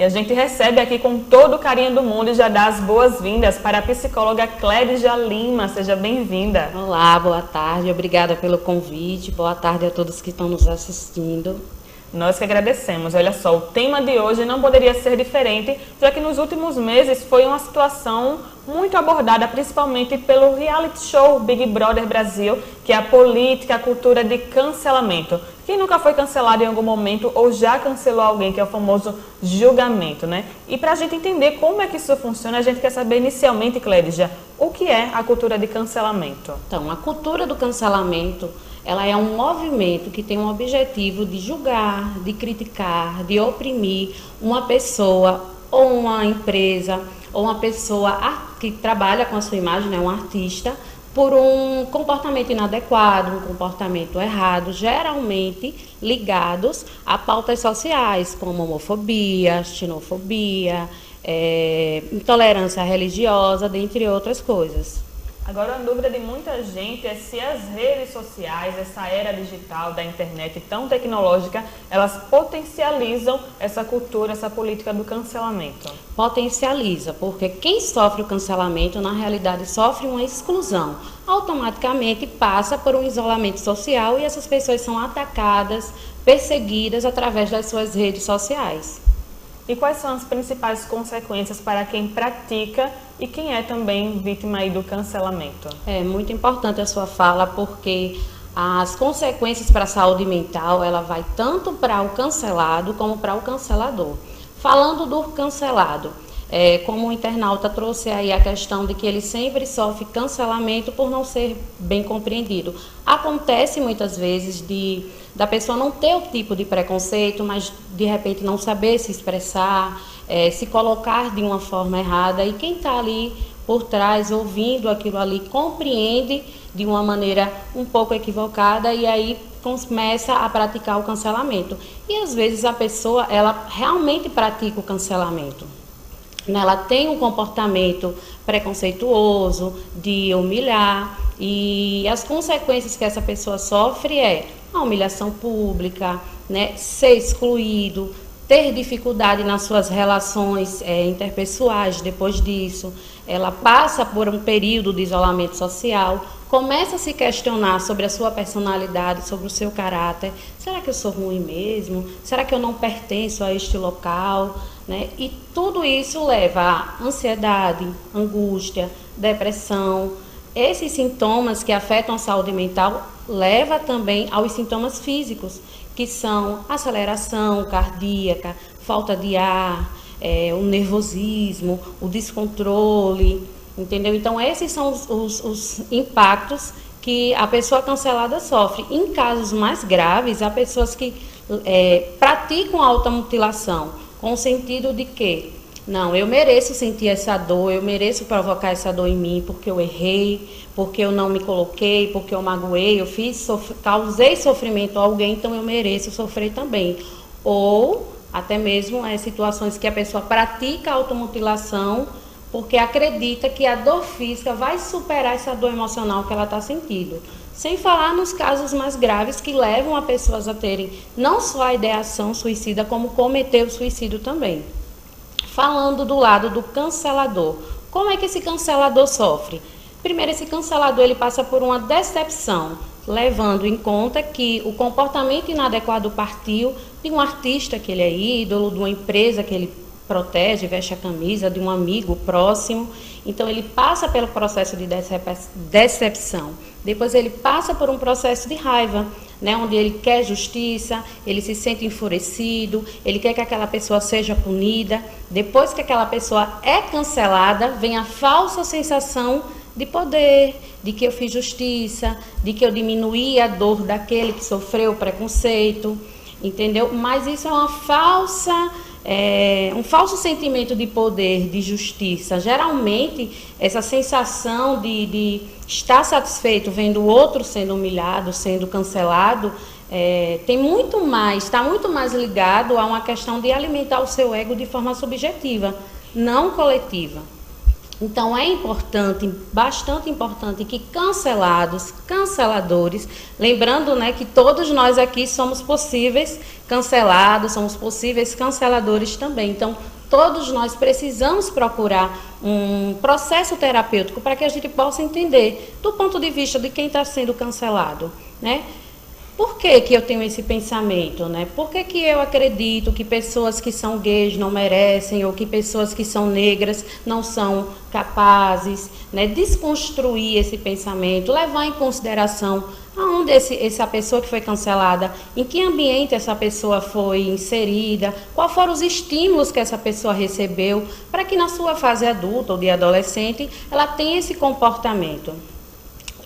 E a gente recebe aqui com todo o carinho do mundo e já dá as boas-vindas para a psicóloga Clédia Lima. Seja bem-vinda. Olá, boa tarde. Obrigada pelo convite. Boa tarde a todos que estão nos assistindo. Nós que agradecemos. Olha só, o tema de hoje não poderia ser diferente, já que nos últimos meses foi uma situação muito abordada, principalmente pelo reality show Big Brother Brasil, que é a política, a cultura de cancelamento. Quem nunca foi cancelado em algum momento ou já cancelou alguém, que é o famoso julgamento, né? E para a gente entender como é que isso funciona, a gente quer saber inicialmente, Clédia, o que é a cultura de cancelamento? Então, a cultura do cancelamento, ela é um movimento que tem um objetivo de julgar, de criticar, de oprimir uma pessoa ou uma empresa ou uma pessoa que trabalha com a sua imagem, né, um artista, por um comportamento inadequado, um comportamento errado, geralmente ligados a pautas sociais, como homofobia, xenofobia, intolerância religiosa, dentre outras coisas. Agora, a dúvida de muita gente é se as redes sociais, essa era digital da internet tão tecnológica, elas potencializam essa cultura, essa política do cancelamento. Potencializa, porque quem sofre o cancelamento, na realidade, sofre uma exclusão. Automaticamente passa por um isolamento social e essas pessoas são atacadas, perseguidas através das suas redes sociais. E quais são as principais consequências para quem pratica e quem é também vítima aí do cancelamento? É muito importante a sua fala, porque as consequências para a saúde mental, ela vai tanto para o cancelado como para o cancelador. Falando do cancelado, como o internauta trouxe aí a questão de que ele sempre sofre cancelamento por não ser bem compreendido. Acontece muitas vezes da pessoa não ter o tipo de preconceito, mas de repente não saber se expressar, se colocar de uma forma errada, e quem está ali por trás, ouvindo aquilo ali, compreende de uma maneira um pouco equivocada e aí começa a praticar o cancelamento. E às vezes a pessoa, ela realmente pratica o cancelamento. Ela tem um comportamento preconceituoso, de humilhar, e as consequências que essa pessoa sofre é a humilhação pública, né, ser excluído, ter dificuldade nas suas relações interpessoais. Depois disso, ela passa por um período de isolamento social, começa a se questionar sobre a sua personalidade, sobre o seu caráter. Será que eu sou ruim mesmo? Será que eu não pertenço a este local? Né? E tudo isso leva a ansiedade, angústia, depressão. Esses sintomas que afetam a saúde mental levam também aos sintomas físicos, que são aceleração cardíaca, falta de ar, o nervosismo, o descontrole, entendeu? Então, esses são os impactos que a pessoa cancelada sofre. Em casos mais graves, há pessoas que praticam a automutilação, com o sentido de que, não, eu mereço sentir essa dor, eu mereço provocar essa dor em mim, porque eu errei, porque eu não me coloquei, porque eu magoei, eu causei sofrimento a alguém, então eu mereço sofrer também. Ou até mesmo situações que a pessoa pratica a automutilação porque acredita que a dor física vai superar essa dor emocional que ela está sentindo. Sem falar nos casos mais graves que levam a pessoas a terem não só a ideação suicida, como cometer o suicídio também. Falando do lado do cancelador, como é que esse cancelador sofre? Primeiro, esse cancelador ele passa por uma decepção, levando em conta que o comportamento inadequado partiu de um artista que ele é ídolo, de uma empresa que ele protege, veste a camisa, de um amigo próximo. Então ele passa pelo processo de decepção. Depois ele passa por um processo de raiva, né, onde ele quer justiça, ele se sente enfurecido, ele quer que aquela pessoa seja punida. Depois que aquela pessoa é cancelada, vem a falsa sensação de poder, de que eu fiz justiça, de que eu diminuí a dor daquele que sofreu o preconceito, entendeu? Mas isso é uma um falso sentimento de poder, de justiça. Geralmente, essa sensação de estar satisfeito vendo o outro sendo humilhado, sendo cancelado, está muito mais ligado a uma questão de alimentar o seu ego de forma subjetiva, não coletiva. Então é importante, bastante importante, que cancelados, canceladores, lembrando, né, que todos nós aqui somos possíveis cancelados, somos possíveis canceladores também. Então todos nós precisamos procurar um processo terapêutico para que a gente possa entender do ponto de vista de quem está sendo cancelado, né? Por que que eu tenho esse pensamento, né? Por que que eu acredito que pessoas que são gays não merecem, ou que pessoas que são negras não são capazes, né? Desconstruir esse pensamento, levar em consideração aonde essa pessoa que foi cancelada, em que ambiente essa pessoa foi inserida, quais foram os estímulos que essa pessoa recebeu, para que na sua fase adulta ou de adolescente ela tenha esse comportamento.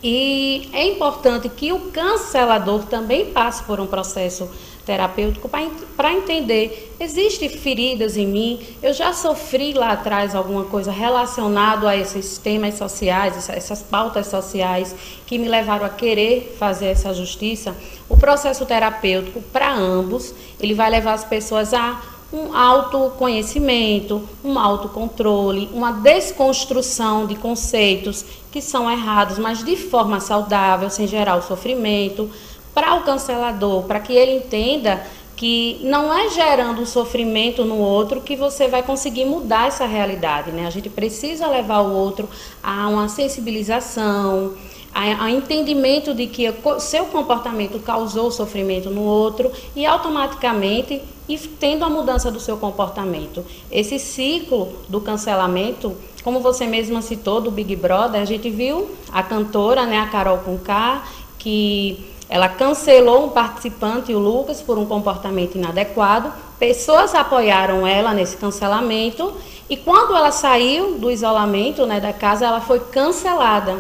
E é importante que o cancelador também passe por um processo terapêutico para entender, existem feridas em mim, eu já sofri lá atrás alguma coisa relacionada a esses temas sociais, essas pautas sociais que me levaram a querer fazer essa justiça. O processo terapêutico para ambos, ele vai levar as pessoas a um autoconhecimento, um autocontrole, uma desconstrução de conceitos que são errados, mas de forma saudável, sem gerar o sofrimento. Para o cancelador, para que ele entenda que não é gerando um sofrimento no outro que você vai conseguir mudar essa realidade, né? A gente precisa levar o outro a uma sensibilização, a entendimento de que o seu comportamento causou sofrimento no outro e automaticamente e tendo a mudança do seu comportamento. Esse ciclo do cancelamento, como você mesma citou, do Big Brother, a gente viu a cantora, né, a Carol Conká, que ela cancelou um participante, o Lucas, por um comportamento inadequado. Pessoas apoiaram ela nesse cancelamento e quando ela saiu do isolamento, né, da casa, ela foi cancelada.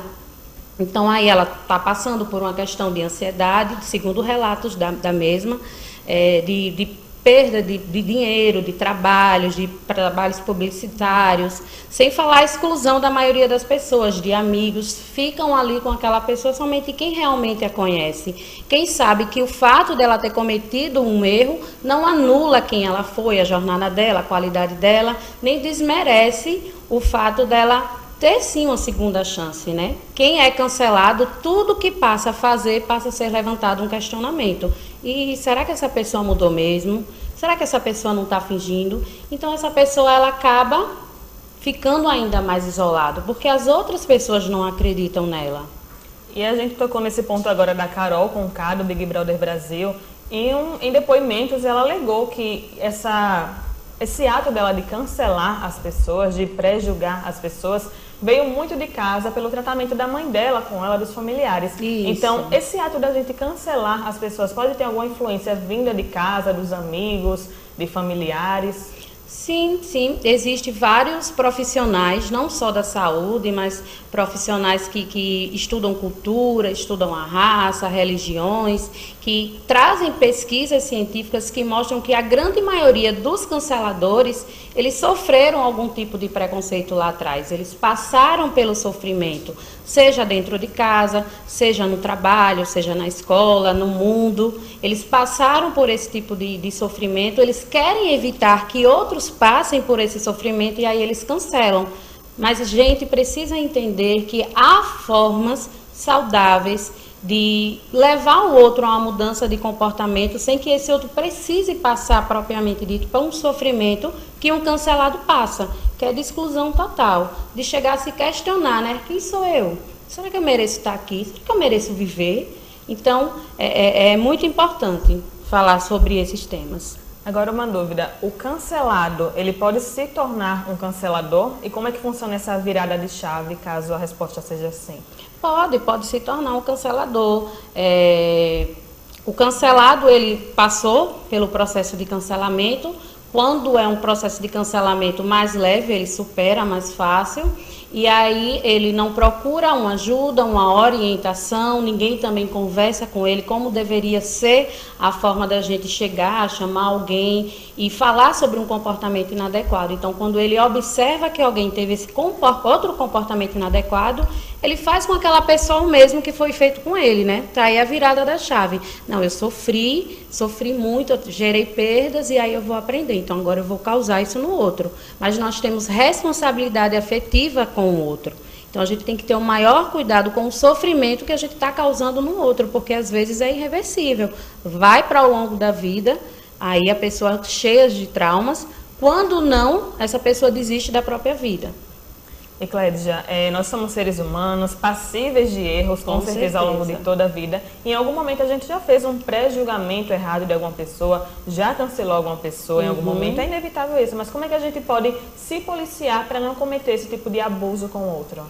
Então aí ela está passando por uma questão de ansiedade, segundo relatos da mesma, de perda de dinheiro, de trabalhos publicitários, sem falar a exclusão da maioria das pessoas, de amigos, ficam ali com aquela pessoa somente quem realmente a conhece. Quem sabe que o fato dela ter cometido um erro não anula quem ela foi, a jornada dela, a qualidade dela, nem desmerece o fato dela ter sim uma segunda chance, né? Quem é cancelado, tudo que passa a fazer, passa a ser levantado um questionamento. E será que essa pessoa mudou mesmo? Será que essa pessoa não está fingindo? Então essa pessoa ela acaba ficando ainda mais isolada, porque as outras pessoas não acreditam nela. E a gente tocou nesse ponto agora da Carol Conká, do Big Brother Brasil, e em depoimentos ela alegou que esse ato dela de cancelar as pessoas, de pré-julgar as pessoas, veio muito de casa pelo tratamento da mãe dela com ela, dos familiares. Isso. Então, esse ato da gente cancelar as pessoas pode ter alguma influência vinda de casa, dos amigos, de familiares? Sim, sim. Existem vários profissionais, não só da saúde, mas profissionais que estudam cultura, estudam a raça, religiões, que trazem pesquisas científicas que mostram que a grande maioria dos canceladores, eles sofreram algum tipo de preconceito lá atrás. Eles passaram pelo sofrimento, seja dentro de casa, seja no trabalho, seja na escola, no mundo. Eles passaram por esse tipo de sofrimento, eles querem evitar que outros passem por esse sofrimento e aí eles cancelam. Mas a gente precisa entender que há formas saudáveis de levar o outro a uma mudança de comportamento sem que esse outro precise passar propriamente dito por um sofrimento que um cancelado passa, que é de exclusão total, de chegar a se questionar, né? Quem sou eu? Será que eu mereço estar aqui? Será que eu mereço viver? Então, é muito importante falar sobre esses temas. Agora uma dúvida, o cancelado, ele pode se tornar um cancelador? E como é que funciona essa virada de chave, caso a resposta seja sim? Pode se tornar um cancelador. O cancelado, ele passou pelo processo de cancelamento. Quando é um processo de cancelamento mais leve, ele supera mais fácil. E aí ele não procura uma ajuda, uma orientação, ninguém também conversa com ele como deveria ser a forma da gente chegar, chamar alguém e falar sobre um comportamento inadequado. Então, quando ele observa que alguém teve esse outro comportamento inadequado, ele faz com aquela pessoa o mesmo que foi feito com ele, né? Tá aí a virada da chave. Não, eu sofri muito, eu gerei perdas e aí eu vou aprender. Então agora eu vou causar isso no outro. Mas nós temos responsabilidade afetiva com o outro. Então a gente tem que ter o maior cuidado com o sofrimento que a gente está causando no outro, porque às vezes é irreversível. Vai para o longo da vida, aí a pessoa cheia de traumas. Quando não, essa pessoa desiste da própria vida. E Clédia, nós somos seres humanos, passíveis de erros, com certeza, ao longo de toda a vida. Em algum momento a gente já fez um pré-julgamento errado de alguma pessoa, já cancelou alguma pessoa em algum momento. É inevitável isso, mas como é que a gente pode se policiar para não cometer esse tipo de abuso com o outro?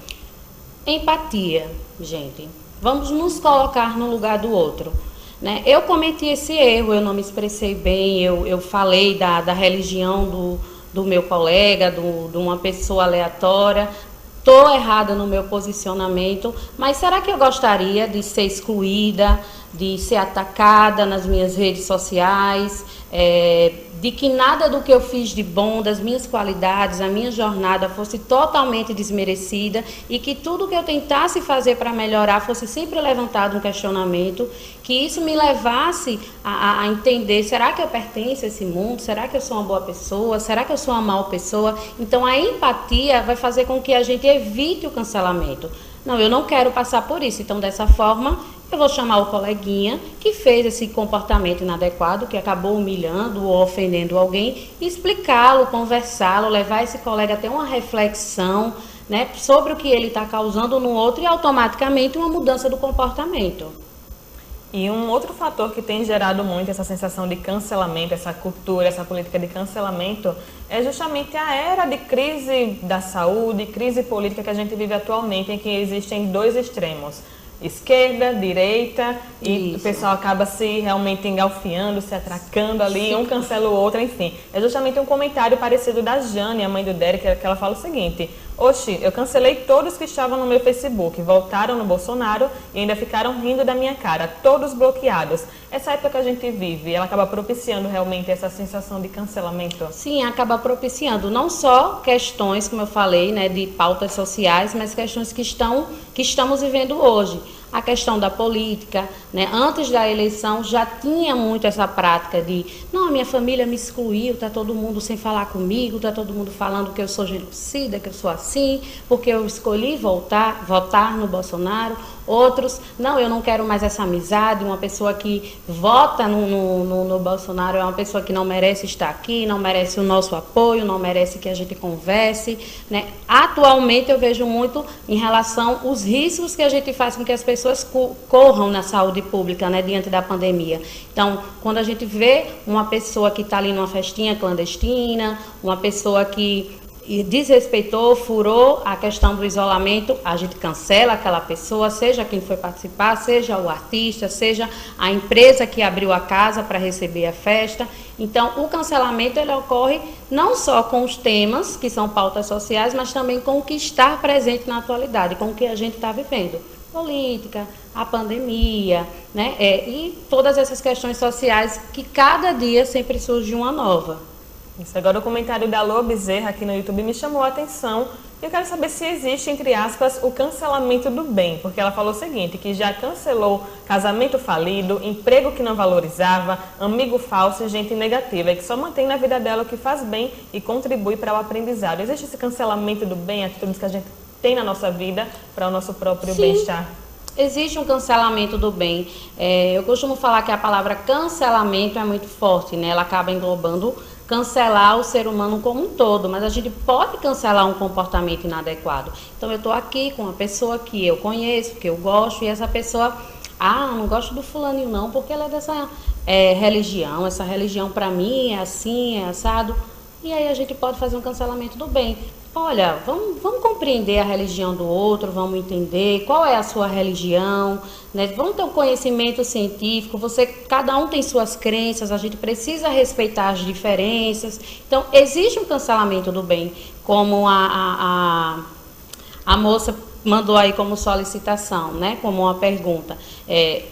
Empatia, gente. Vamos nos colocar no lugar do outro. Né? Eu cometi esse erro, eu não me expressei bem, eu falei da religião do meu colega, de uma pessoa aleatória, estou errada no meu posicionamento, mas será que eu gostaria de ser excluída, de ser atacada nas minhas redes sociais, de que nada do que eu fiz de bom, das minhas qualidades, a minha jornada fosse totalmente desmerecida e que tudo que eu tentasse fazer para melhorar fosse sempre levantado um questionamento, que isso me levasse a entender, será que eu pertenço a esse mundo? Será que eu sou uma boa pessoa? Será que eu sou uma má pessoa? Então a empatia vai fazer com que a gente evite o cancelamento. Não, eu não quero passar por isso, então dessa forma eu vou chamar o coleguinha que fez esse comportamento inadequado, que acabou humilhando ou ofendendo alguém, explicá-lo, conversá-lo, levar esse colega a ter uma reflexão, né, sobre o que ele está causando no outro e automaticamente uma mudança do comportamento. E um outro fator que tem gerado muito essa sensação de cancelamento, essa cultura, essa política de cancelamento, é justamente a era de crise da saúde, crise política que a gente vive atualmente, em que existem dois extremos. Esquerda, direita, e isso. O pessoal acaba se realmente engalfiando, se atracando ali, um cancela o outro, enfim. É justamente um comentário parecido da Jane, a mãe do Derek, que ela fala o seguinte: oxi, eu cancelei todos que estavam no meu Facebook, voltaram no Bolsonaro e ainda ficaram rindo da minha cara, todos bloqueados. Essa época que a gente vive, ela acaba propiciando realmente essa sensação de cancelamento? Sim, acaba propiciando não só questões, como eu falei, né, de pautas sociais, mas questões que estamos vivendo hoje. A questão da política, né? Antes da eleição já tinha muito essa prática de não, a minha família me excluiu, está todo mundo sem falar comigo, está todo mundo falando que eu sou genocida, que eu sou assim, porque eu escolhi votar no Bolsonaro. Outros, não, eu não quero mais essa amizade, uma pessoa que vota no Bolsonaro é uma pessoa que não merece estar aqui, não merece o nosso apoio, não merece que a gente converse, né? Atualmente eu vejo muito em relação aos riscos que a gente faz com que as pessoas corram na saúde pública, né, diante da pandemia. Então, quando a gente vê uma pessoa que está ali numa festinha clandestina, uma pessoa que desrespeitou, furou a questão do isolamento, a gente cancela aquela pessoa, seja quem foi participar, seja o artista, seja a empresa que abriu a casa para receber a festa. Então, o cancelamento ele ocorre não só com os temas, que são pautas sociais, mas também com o que está presente na atualidade, com o que a gente está vivendo. Política, a pandemia, né? E todas essas questões sociais que cada dia sempre surge uma nova. Isso, agora o comentário da Lô Bezerra aqui no YouTube me chamou a atenção. Eu quero saber se existe, entre aspas, o cancelamento do bem, porque ela falou o seguinte, que já cancelou casamento falido, emprego que não valorizava, amigo falso e gente negativa, e que só mantém na vida dela o que faz bem e contribui para o aprendizado. Existe esse cancelamento do bem, atitudes que a gente tem na nossa vida para o nosso próprio bem-estar? Existe um cancelamento do bem. Eu costumo falar que a palavra cancelamento é muito forte, né? Ela acaba englobando cancelar o ser humano como um todo, mas a gente pode cancelar um comportamento inadequado. Então eu estou aqui com uma pessoa que eu conheço, que eu gosto, e essa pessoa, não gosto do fulaninho não, porque ela é dessa religião, essa religião para mim é assim, é assado, e aí a gente pode fazer um cancelamento do bem. Olha, vamos compreender a religião do outro, vamos entender qual é a sua religião, né? Vamos ter um conhecimento científico, cada um tem suas crenças, a gente precisa respeitar as diferenças. Então, existe um cancelamento do bem, como a moça mandou aí como solicitação, né? Como uma pergunta,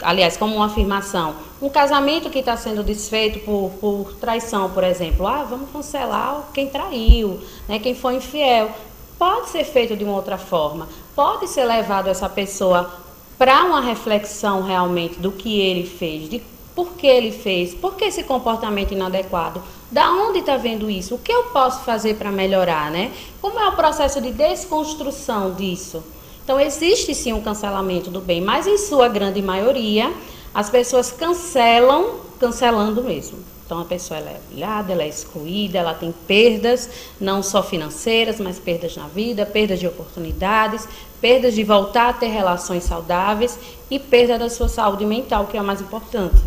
aliás, como uma afirmação. Um casamento que está sendo desfeito por traição, por exemplo. Vamos cancelar quem traiu, né? Quem foi infiel. pode ser feito de uma outra forma, pode ser levado essa pessoa para uma reflexão realmente do que ele fez, de por que ele fez, por que esse comportamento inadequado, da onde está vendo isso, o que eu posso fazer para melhorar, né? Como é o processo de desconstrução disso? Então, existe sim um cancelamento do bem, mas em sua grande maioria, as pessoas cancelando mesmo. Então, a pessoa ela é humilhada, ela é excluída, ela tem perdas, não só financeiras, mas perdas na vida, perdas de oportunidades, perdas de voltar a ter relações saudáveis e perda da sua saúde mental, que é o mais importante.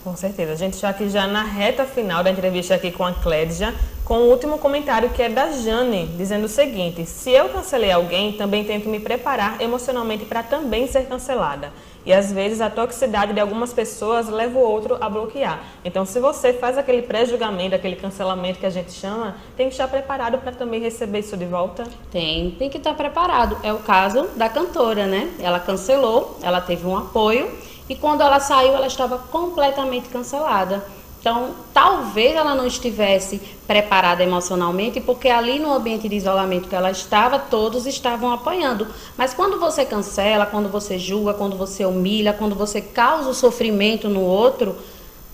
Com certeza. A gente está aqui já na reta final da entrevista aqui com a Clédia, com o último comentário que é da Jane, dizendo o seguinte: se eu cancelei alguém, também tento me preparar emocionalmente para também ser cancelada. E às vezes a toxicidade de algumas pessoas leva o outro a bloquear. Então, se você faz aquele pré-julgamento, aquele cancelamento que a gente chama, tem que estar preparado para também receber isso de volta? Tem que estar preparado. É o caso da cantora, né? Ela cancelou, ela teve um apoio e quando ela saiu, ela estava completamente cancelada. Então, talvez ela não estivesse preparada emocionalmente, porque ali no ambiente de isolamento que ela estava, todos estavam apoiando. Mas quando você cancela, quando você julga, quando você humilha, quando você causa o sofrimento no outro,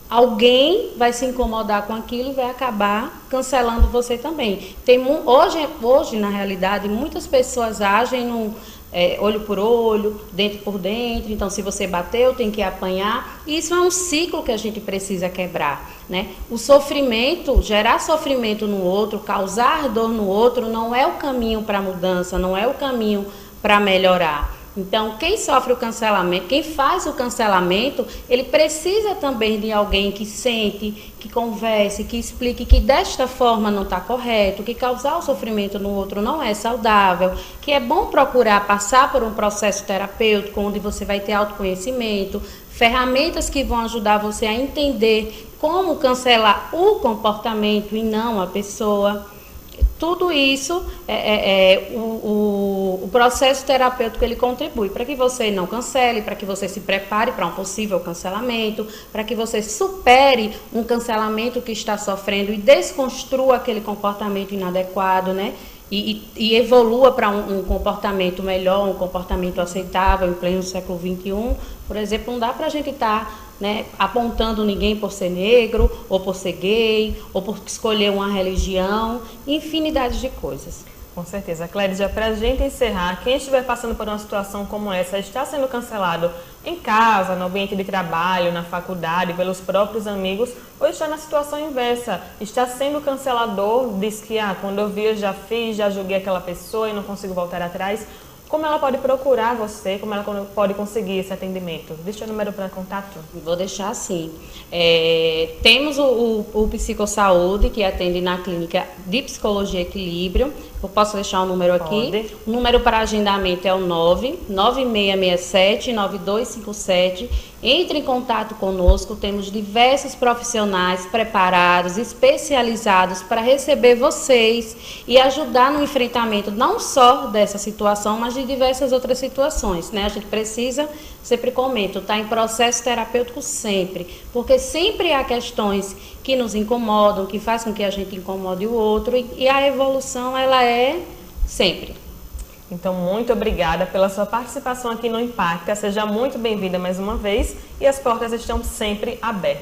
alguém vai se incomodar com aquilo e vai acabar cancelando você também. Hoje, na realidade, muitas pessoas agem num olho por olho, dentro por dentro. Então, se você bateu, tem que apanhar. E isso é um ciclo que a gente precisa quebrar, né? O sofrimento, gerar sofrimento no outro, causar dor no outro, não é o caminho para a mudança, não é o caminho para melhorar. Então, quem sofre o cancelamento, quem faz o cancelamento, ele precisa também de alguém que sente, que converse, que explique que desta forma não está correto, que causar o sofrimento no outro não é saudável, que é bom procurar passar por um processo terapêutico, onde você vai ter autoconhecimento, ferramentas que vão ajudar você a entender como cancelar o comportamento e não a pessoa. Tudo isso, o processo terapêutico ele contribui para que você não cancele, para que você se prepare para um possível cancelamento, para que você supere um cancelamento que está sofrendo e desconstrua aquele comportamento inadequado, né? E evolua para um comportamento melhor, um comportamento aceitável em pleno século XXI. Por exemplo, não dá para a gente estar apontando ninguém por ser negro, ou por ser gay, ou por escolher uma religião, infinidade de coisas. Com certeza. Clédia, para a gente encerrar, quem estiver passando por uma situação como essa, está sendo cancelado em casa, no ambiente de trabalho, na faculdade, pelos próprios amigos, ou está na situação inversa, está sendo cancelador, diz que quando eu vi eu já fiz, já julguei aquela pessoa e não consigo voltar atrás. Como ela pode procurar você? Como ela pode conseguir esse atendimento? Deixa o número para contato. Vou deixar assim. Temos o Psicossaúde, que atende na clínica de Psicologia Equilíbrio. Eu posso deixar o número aqui. Pode. O número para agendamento é o 99667-9257. Entre em contato conosco. Temos diversos profissionais preparados, especializados para receber vocês e ajudar no enfrentamento não só dessa situação, mas de diversas outras situações, né? A gente precisa, sempre comento, estar em processo terapêutico sempre, porque sempre há questões que nos incomodam, que fazem com que a gente incomode o outro e a evolução, ela é sempre. Então, muito obrigada pela sua participação aqui no Impacta. Seja muito bem-vinda mais uma vez e as portas estão sempre abertas.